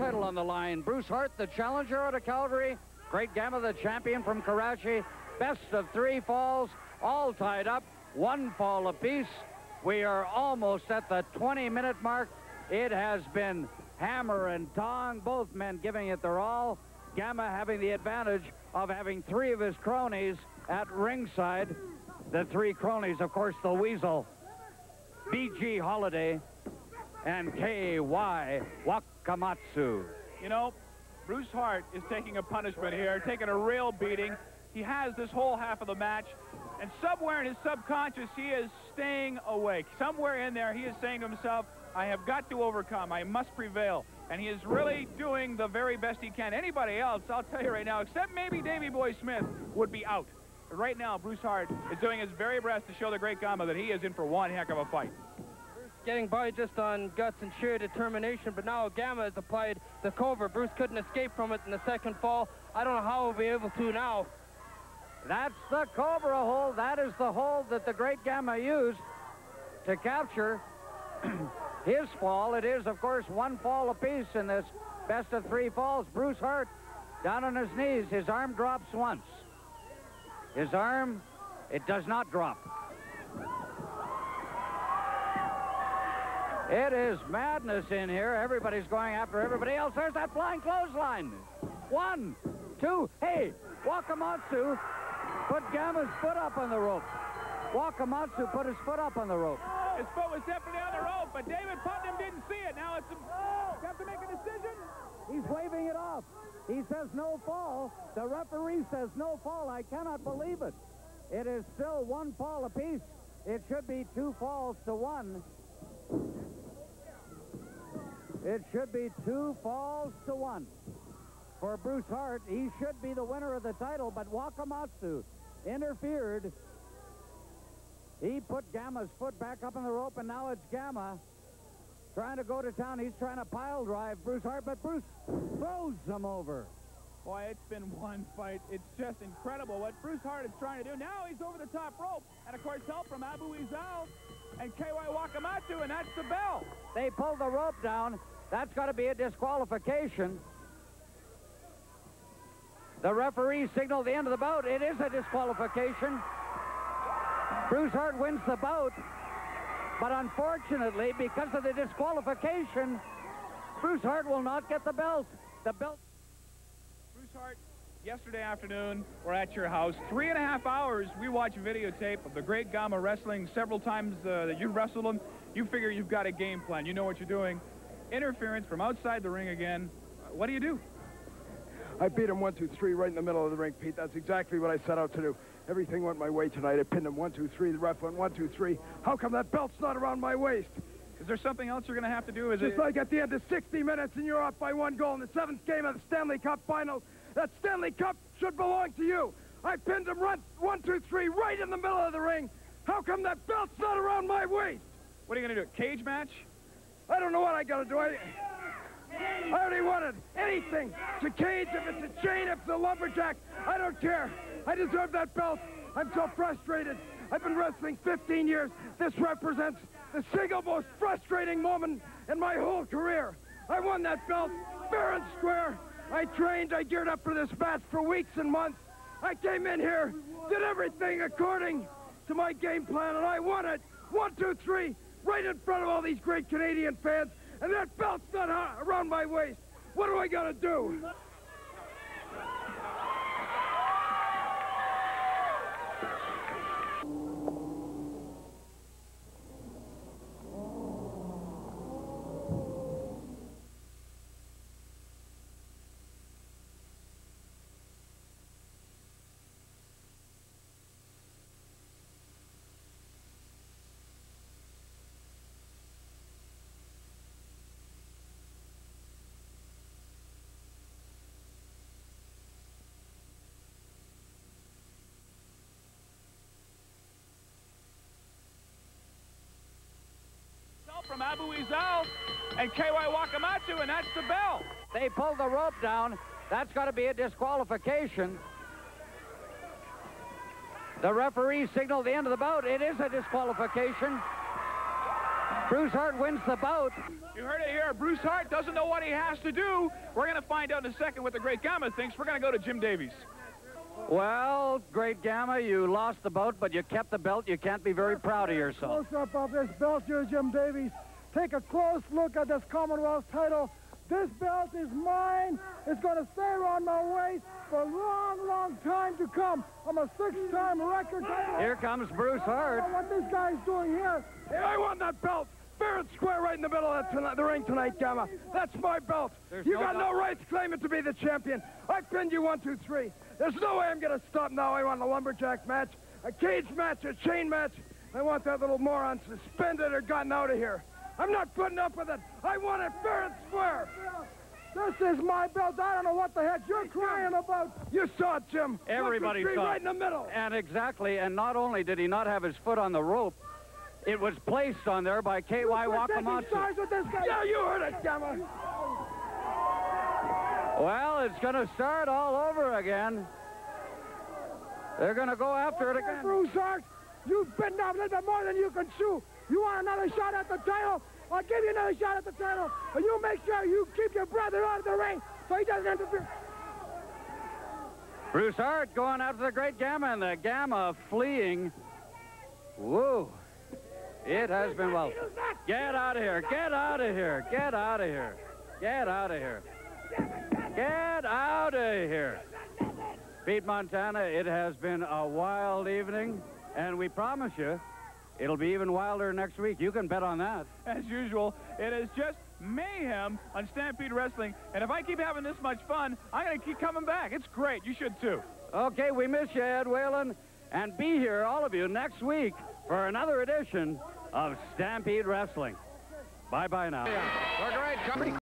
title on the line. Bruce Hart, the challenger out of Calgary. Great Gama, the champion from Karachi. Best of 3 falls, all tied up. 1 fall apiece. We are almost at the 20-minute mark. It has been hammer and tong, both men giving it their all. Gama having the advantage of having 3 of his cronies at ringside. The 3 cronies, of course, the Weasel, B.G. Holiday, and K.Y. Wakamatsu. You know, Bruce Hart is taking a punishment here, taking a real beating. He has this whole half of the match, and somewhere in his subconscious, he is staying awake. Somewhere in there, he is saying to himself, I have got to overcome. I must prevail. And he is really doing the very best he can. Anybody else, I'll tell you right now, except maybe Davey Boy Smith, would be out. But right now, Bruce Hart is doing his very best to show the great Gama that he is in for one heck of a fight. Getting by just on guts and sheer determination, but now Gama has applied the covert. Bruce couldn't escape from it in the second fall. I don't know how he'll be able to now. That's the Cobra hold. That is the hold that the great Gama used to capture his fall. It is, of course, 1 fall apiece in this best of 3 falls. Bruce Hart down on his knees. His arm drops once. His arm, it does not drop. It is madness in here. Everybody's going after everybody else. There's that flying clothesline. 1, 2, hey, Wakamatsu put Gama's foot up on the rope. Wakamatsu put his foot up on the rope. His foot was definitely on the rope, but David Putnam didn't see it. Now you have to make a decision. He's waving it off. He says no fall. The referee says no fall. I cannot believe it. It is still 1 fall apiece. It should be 2 falls to 1. It should be 2 falls to 1 for Bruce Hart. He should be the winner of the title, but Wakamatsu interfered. He put Gama's foot back up on the rope, and now it's Gama trying to go to town. He's trying to pile drive Bruce Hart, but Bruce throws him over. Boy, it's been one fight. It's just incredible what Bruce Hart is trying to do. Now he's over the top rope, and of course help from Abu Izal and K.Y. Wakamatsu, and that's the bell. They pull the rope down. That's got to be a disqualification. The referee signaled the end of the bout. It is a disqualification. Bruce Hart wins the bout, but unfortunately, because of the disqualification, Bruce Hart will not get the belt. The belt. Bruce Hart, yesterday afternoon, we're at your house. 3.5 hours, we watch videotape of the great Gama wrestling. Several times that you wrestled him, you figure you've got a game plan. You know what you're doing. Interference from outside the ring again. What do you do? I beat him 1, 2, 3 right in the middle of the ring, Pete. That's exactly what I set out to do. Everything went my way tonight. I pinned him 1, 2, 3. The ref went 1, 2, 3. How come that belt's not around my waist? Is there something else you're going to have to do? Is Just like at the end of 60 minutes and you're off by 1 goal in the 7th game of the Stanley Cup Finals. That Stanley Cup should belong to you. I pinned him 1, 2, 3 right in the middle of the ring. How come that belt's not around my waist? What are you going to do, a cage match? I don't know what I got to do. I already wanted anything. It's a cage, if it's a chain, if it's a lumberjack. I don't care. I deserve that belt. I'm so frustrated. I've been wrestling 15 years. This represents the single most frustrating moment in my whole career. I won that belt fair and square. I trained, I geared up for this match for weeks and months. I came in here, did everything according to my game plan, and I won it. 1, 2, 3, right in front of all these great Canadian fans, and that belt's not around my waist. What do I gotta do? From Abu Izal and K.Y. Wakamatsu, and that's the bell. They pull the rope down. That's got to be a disqualification. The referee signaled the end of the bout. It is a disqualification. Bruce Hart wins the bout. You heard it here. Bruce Hart doesn't know what he has to do. We're going to find out in a second what the Great Gama thinks. We're going to go to Jim Davies. Well, Great Gama, you lost the bout, but you kept the belt. You can't be very proud of yourself. Close-up of this belt here, Jim Davies. Take a close look at this Commonwealth title. This belt is mine. It's going to stay around my waist for a long, long time to come. I'm a 6-time record title. Here comes Bruce Hart. What this guy's doing here. Hey, I want that belt. Fair and square right in the middle of the ring tonight, Gama. That's my belt. You got no right to claim it to be the champion. I pinned you 1, 2, 3. There's no way I'm going to stop now. I want a lumberjack match, a cage match, a chain match. I want that little moron suspended or gotten out of here. I'm not putting up with it. I want it fair and square. This is my belt. I don't know what the heck you're crying about. You saw it, Jim. Everybody saw it. Right in the middle. And exactly, and not only did he not have his foot on the rope, it was placed on there by K.Y. Wakamatsu. Yeah, you heard it, Gama. Well, it's going to start all over again. They're going to go after it again. Bruce Hart, you've bitten off a little bit more than you can chew. You want another shot at the title? I'll give you another shot at the title. And you make sure you keep your brother out of the ring so he doesn't interfere. Bruce Hart going after the Great Gama, and the Gama fleeing. Whoa. It has been well. Get out of here. Get out of here. Get out of here. Get out of here. Get out of here. Pete Montana, it has been a wild evening, and we promise you it'll be even wilder next week. You can bet on that. As usual, it is just mayhem on Stampede Wrestling, and if I keep having this much fun, I'm going to keep coming back. It's great. You should, too. Okay, we miss you, Ed Whalen, and be here, all of you, next week for another edition of Stampede Wrestling. Bye-bye now. We're great.